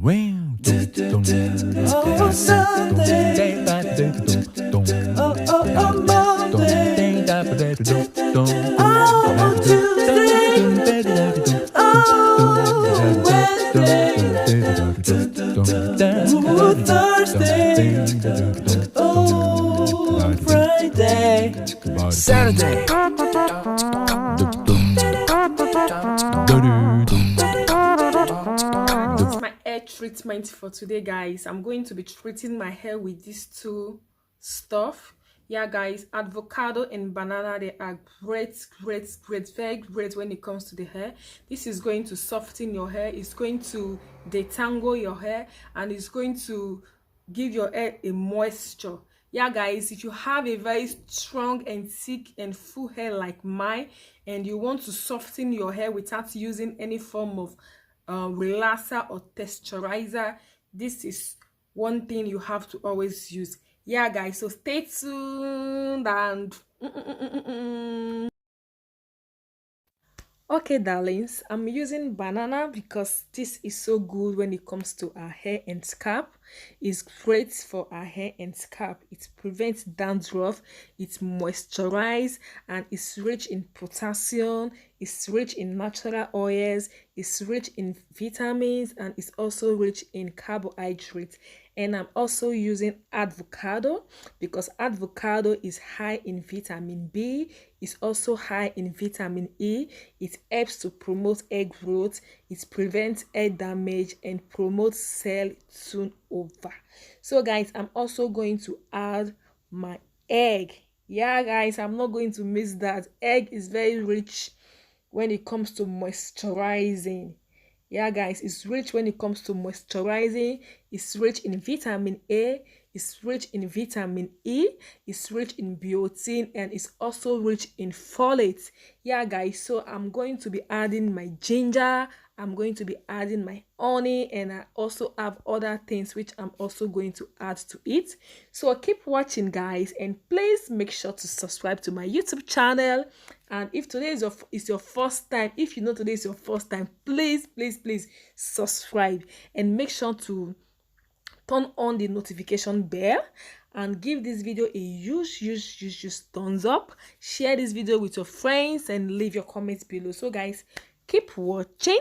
Oh, Sunday. Oh, Monday. Oh, Tuesday. Oh, Wednesday. Oh, Thursday. Oh, Friday. Saturday. My hair treatment for today, guys. I'm going to be treating my hair with these two stuff. Yeah, guys, avocado and banana, they are great, very great when it comes to the hair. This is going to soften your hair, it's going to detangle your hair, and it's going to give your hair a moisture. Yeah, guys, if you have a very strong and thick and full hair like mine, and you want to soften your hair without using any form of relaxer or texturizer, this is one thing you have to always use. Yeah, guys, so stay tuned and okay, darlings, I'm using banana because this is so good when it comes to our hair and scalp. It's great for our hair and scalp. It prevents dandruff, it moisturizes, and it's rich in potassium, it's rich in natural oils, it's rich in vitamins, and it's also rich in carbohydrates. And I'm also using avocado because avocado is high in vitamin B. It's also high in vitamin E. It helps to promote hair growth. It prevents hair damage and promotes cell turnover. So, guys, I'm also going to add my egg. Yeah, guys, I'm not going to miss that. Egg is very rich when it comes to moisturizing. Yeah, guys, it's rich when it comes to moisturizing. It's rich in vitamin A, it's rich in vitamin E, it's rich in biotin, and it's also rich in folate. Yeah, guys, so I'm going to be adding my ginger, I'm going to be adding my honey, and I also have other things which I'm also going to add to it. So keep watching, guys, and please make sure to subscribe to my YouTube channel. And if today is your first time, if you know today is your first time, please subscribe and make sure to turn on the notification bell and give this video a huge thumbs up. Share this video with your friends and leave your comments below. So, guys, keep watching.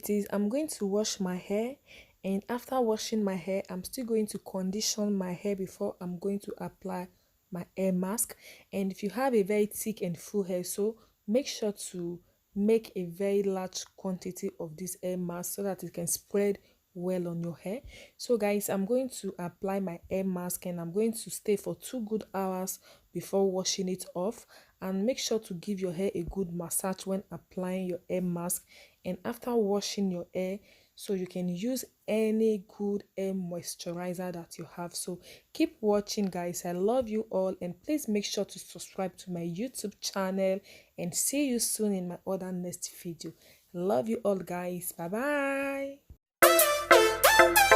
it is, I'm going to wash my hair, and after washing my hair, I'm still going to condition my hair before I'm going to apply my hair mask. And if you have a very thick and full hair, so make sure to make a very large quantity of this hair mask so that it can spread well on your hair. So guys, I'm going to apply my hair mask, and I'm going to stay for 2 good hours before washing it off. And make sure to give your hair a good massage when applying your hair mask and after washing your hair, so you can use any good hair moisturizer that you have. So keep watching guys. I love you all, and please make sure to subscribe to my YouTube channel, and see you soon in my other next video. Love you all guys. Bye bye.